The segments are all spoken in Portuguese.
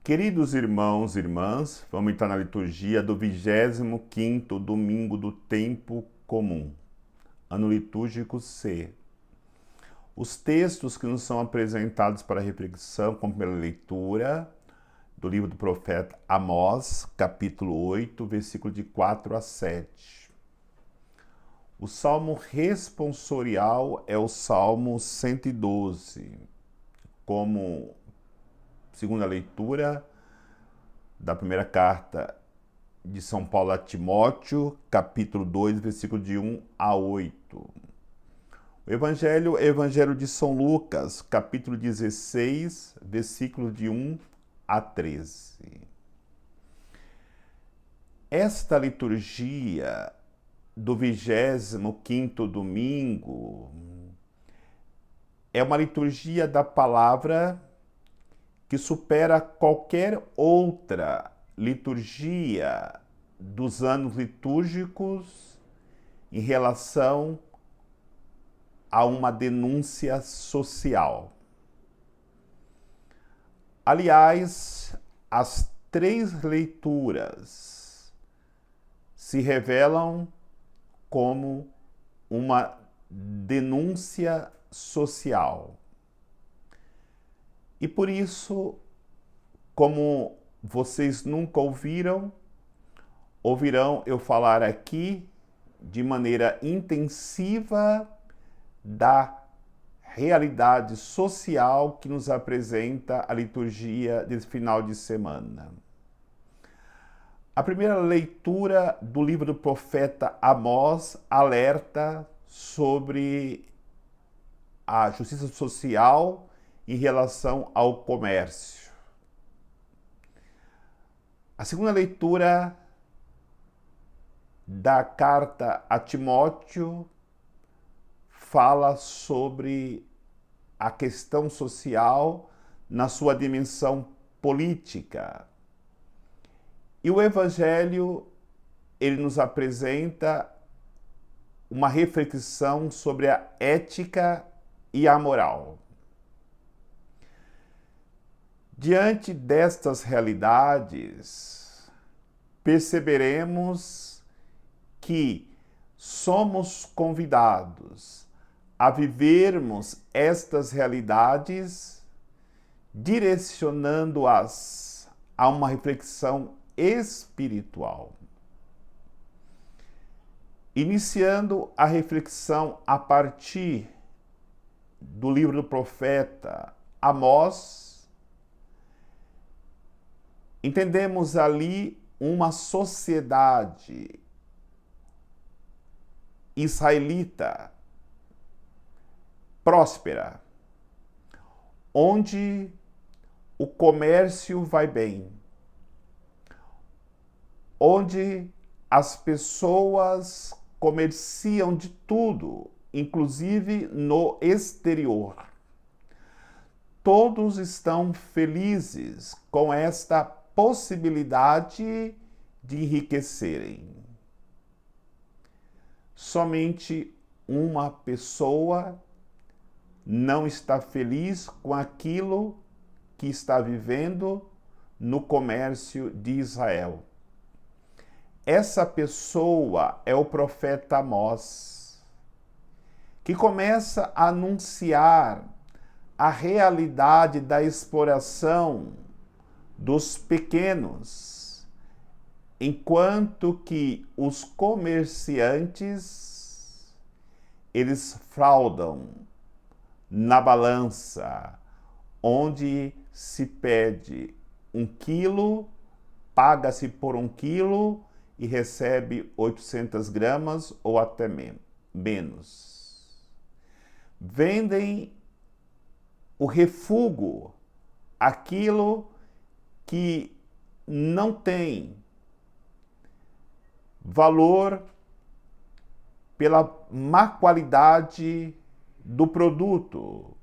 Queridos irmãos e irmãs, vamos entrar na liturgia do 25º domingo do tempo comum, ano litúrgico C. Os textos que nos são apresentados para reflexão, como pela leitura do livro do profeta Amós, capítulo 8, versículo de 4 a 7. O salmo responsorial é o salmo 112, como segunda leitura da primeira carta de São Paulo a capítulo 2, versículo de 1 a 8. O Evangelho é o Evangelho de São Lucas, capítulo 16, versículo de 1 a 13. Esta liturgia do 25º domingo é uma liturgia da palavra que supera qualquer outra liturgia dos anos litúrgicos em relação a uma denúncia social. Aliás, as três leituras se revelam como uma denúncia social. E por isso, como vocês nunca ouvirão eu falar aqui de maneira intensiva da realidade social que nos apresenta a liturgia desse final de semana. A primeira leitura do livro do profeta Amós alerta sobre a justiça social em relação ao comércio. A segunda leitura da carta a Timóteo fala sobre a questão social na sua dimensão política. E o Evangelho, ele nos apresenta uma reflexão sobre a ética e a moral. Diante destas realidades, perceberemos que somos convidados a vivermos estas realidades, direcionando-as a uma reflexão espiritual. Iniciando a reflexão a partir do livro do profeta Amós, entendemos ali uma sociedade israelita próspera, onde o comércio vai bem, onde as pessoas comerciam de tudo, inclusive no exterior. Todos estão felizes com esta possibilidade de enriquecerem. Somente uma pessoa não está feliz com aquilo que está vivendo no comércio de Israel. Essa pessoa é o profeta Amós, que começa a anunciar a realidade da exploração dos pequenos, enquanto que os comerciantes, eles fraudam na balança, onde se pede 1 quilo, paga-se por 1 quilo e recebe 800 gramas ou até menos. Vendem o refúgio, aquilo que não tem valor pela má qualidade do produto.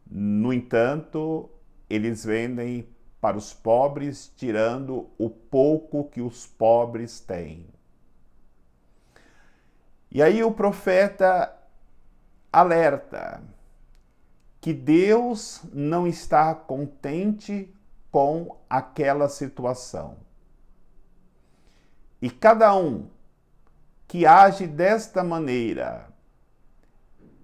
No entanto, eles vendem para os pobres, tirando o pouco que os pobres têm. E aí o profeta alerta que Deus não está contente com aquela situação. E cada um que age desta maneira,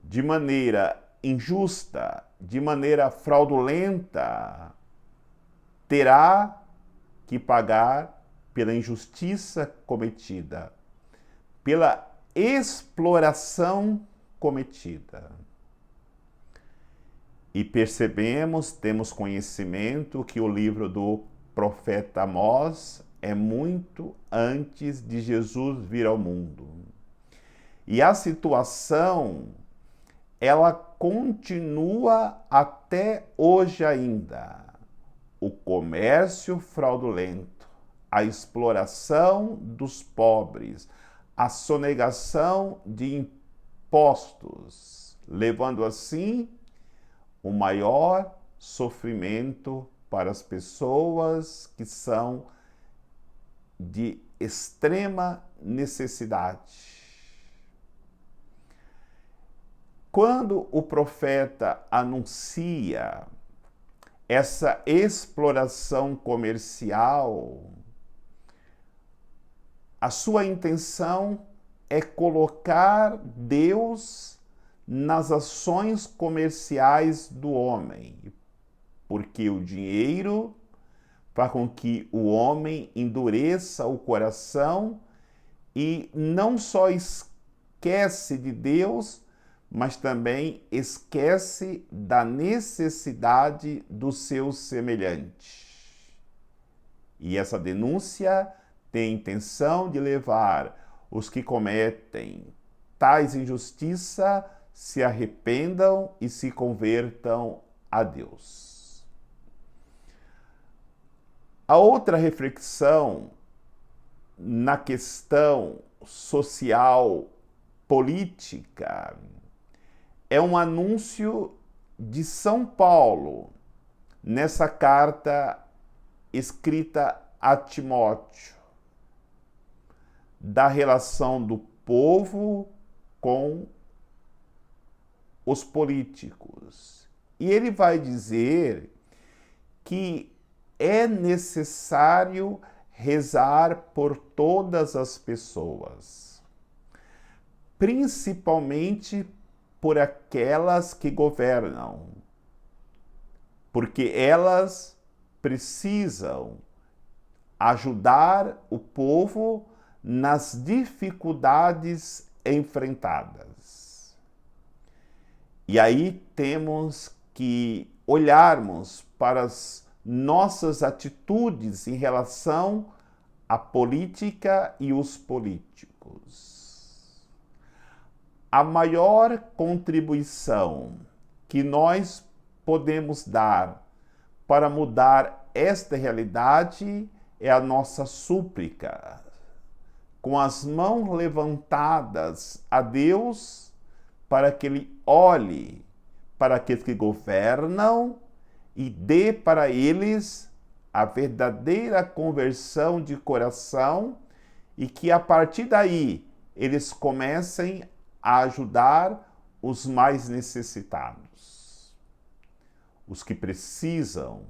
de maneira injusta, de maneira fraudulenta, terá que pagar pela injustiça cometida, pela exploração cometida. E percebemos, temos conhecimento que o livro do profeta Amós é muito antes de Jesus vir ao mundo. E a situação, ela continua até hoje ainda. O comércio fraudulento, a exploração dos pobres, a sonegação de impostos, levando assim o maior sofrimento para as pessoas que são de extrema necessidade. Quando o profeta anuncia essa exploração comercial, a sua intenção é colocar Deus nas ações comerciais do homem, porque o dinheiro faz com que o homem endureça o coração e não só esquece de Deus, mas também esquece da necessidade do seu semelhante. E essa denúncia tem a intenção de levar os que cometem tais injustiças se arrependam e se convertam a Deus. A outra reflexão na questão social, política, é um anúncio de São Paulo nessa carta escrita a Timóteo, da relação do povo com os políticos. E ele vai dizer que é necessário rezar por todas as pessoas, principalmente por aquelas que governam, porque elas precisam ajudar o povo nas dificuldades enfrentadas. E aí temos que olharmos para as nossas atitudes em relação à política e os políticos. A maior contribuição que nós podemos dar para mudar esta realidade é a nossa súplica, com as mãos levantadas a Deus, para que Ele olhe para aqueles que governam e dê para eles a verdadeira conversão de coração e que a partir daí eles comecem a ajudar os mais necessitados, os que precisam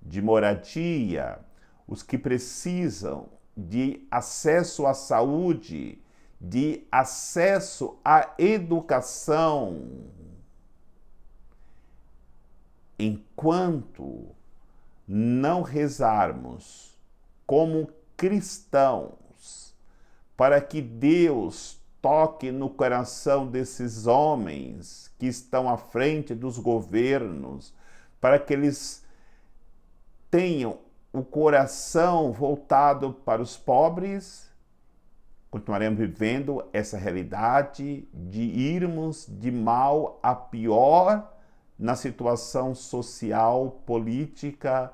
de moradia, os que precisam de acesso à saúde, de acesso à educação. Enquanto não rezarmos como cristãos para que Deus toque no coração desses homens que estão à frente dos governos, para que eles tenham o coração voltado para os pobres, continuaremos vivendo essa realidade de irmos de mal a pior na situação social, política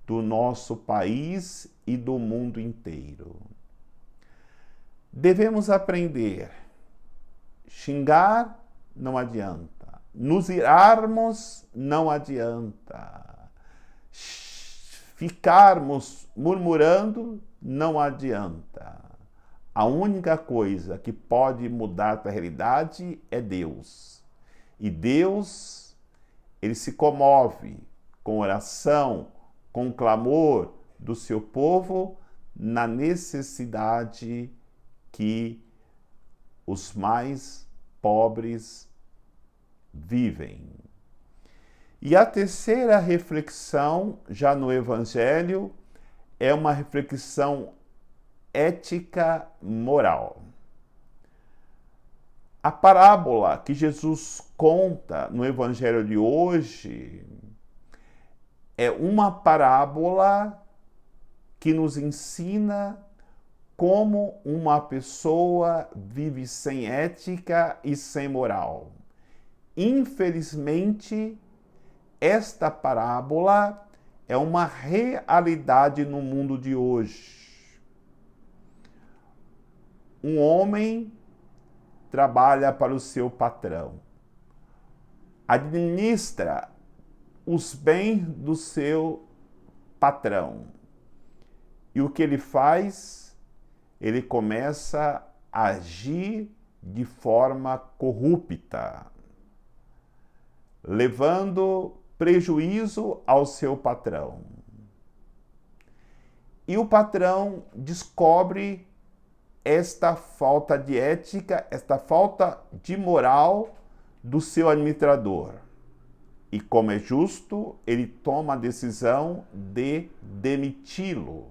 do nosso país e do mundo inteiro. Devemos aprender. Xingar não adianta. Nos irarmos não adianta. Ficarmos murmurando não adianta. A única coisa que pode mudar a realidade é Deus. E Deus, Ele se comove com oração, com o clamor do seu povo na necessidade que os mais pobres vivem. E a terceira reflexão, já no Evangelho, é uma reflexão ética moral. A parábola que Jesus conta no Evangelho de hoje é uma parábola que nos ensina como uma pessoa vive sem ética e sem moral. Infelizmente, esta parábola é uma realidade no mundo de hoje. Um homem trabalha para o seu patrão, administra os bens do seu patrão. E o que ele faz? Ele começa a agir de forma corrupta, levando prejuízo ao seu patrão. E o patrão descobre esta falta de ética, esta falta de moral do seu administrador. E como é justo, ele toma a decisão de demiti-lo.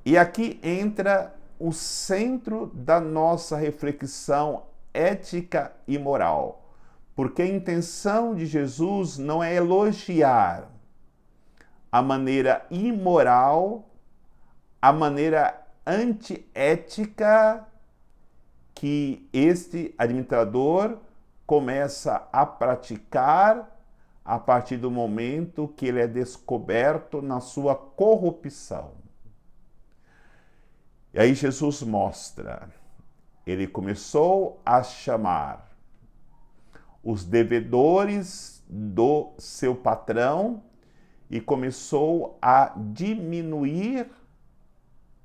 E aqui entra o centro da nossa reflexão ética e moral, porque a intenção de Jesus não é elogiar a maneira imoral, a maneira antiética que este administrador começa a praticar a partir do momento que ele é descoberto na sua corrupção. E aí Jesus mostra, ele começou a chamar os devedores do seu patrão e começou a diminuir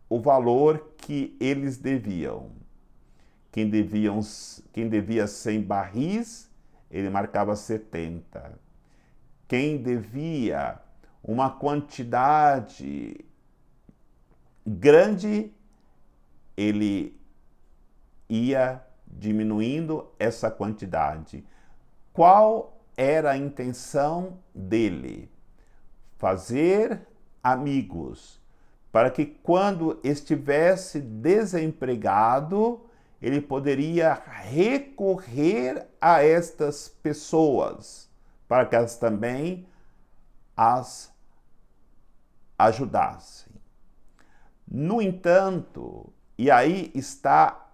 o valor que eles deviam. Quem devia 100 barris, ele marcava 70. Quem devia uma quantidade grande, ele ia diminuindo essa quantidade. Qual era a intenção dele? Fazer amigos, para que quando estivesse desempregado, ele poderia recorrer a estas pessoas, para que elas também as ajudassem. No entanto, e aí está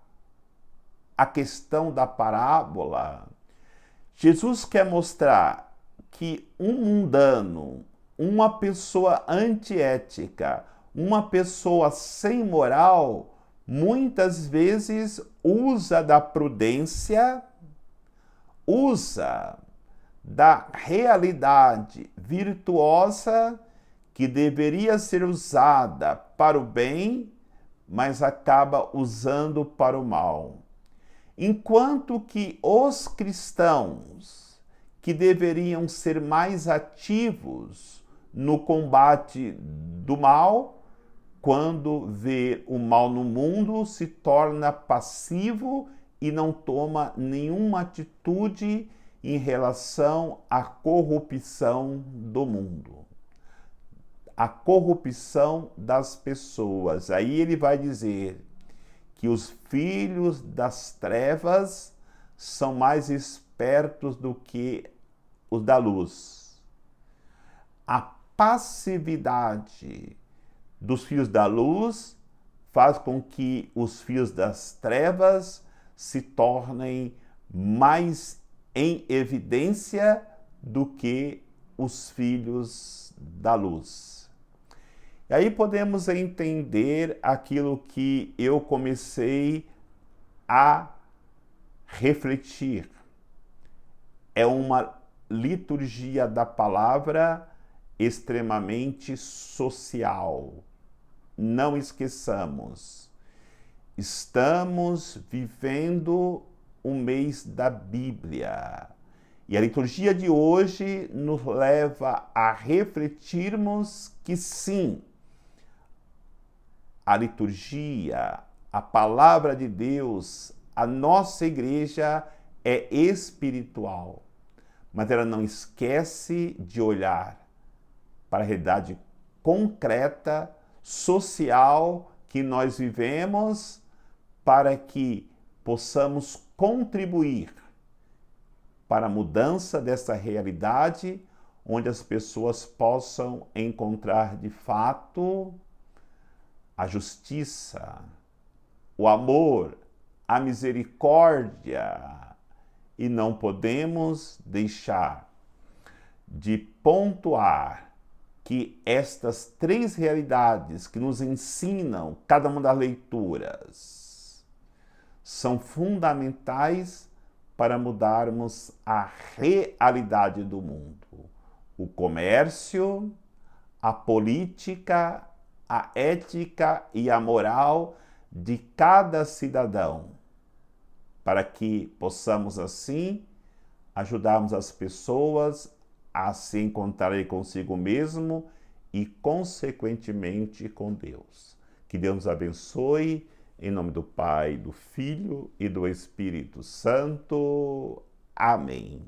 a questão da parábola, Jesus quer mostrar que um mundano, uma pessoa antiética, uma pessoa sem moral, muitas vezes usa da prudência, usa da realidade virtuosa que deveria ser usada para o bem, mas acaba usando para o mal. Enquanto que os cristãos, que deveriam ser mais ativos no combate do mal, quando vê o mal no mundo, se torna passivo e não toma nenhuma atitude em relação à corrupção do mundo, a corrupção das pessoas. Aí ele vai dizer que os filhos das trevas são mais espertos do que os da luz. A passividade dos filhos da luz faz com que os filhos das trevas se tornem mais em evidência do que os filhos da luz. E aí podemos entender aquilo que eu comecei a refletir. É uma liturgia da palavra extremamente social. Não esqueçamos, estamos vivendo o mês da Bíblia. E a liturgia de hoje nos leva a refletirmos que sim, a liturgia, a palavra de Deus, a nossa igreja é espiritual, mas ela não esquece de olhar para a realidade concreta, social que nós vivemos, para que possamos contribuir para a mudança dessa realidade, onde as pessoas possam encontrar de fato a justiça, o amor, a misericórdia. E não podemos deixar de pontuar que estas três realidades que nos ensinam cada uma das leituras são fundamentais para mudarmos a realidade do mundo. O comércio, a política, a ética e a moral de cada cidadão, para que possamos assim ajudarmos as pessoas a se encontrarem consigo mesmo e, consequentemente, com Deus. Que Deus nos abençoe, em nome do Pai, do Filho e do Espírito Santo. Amém.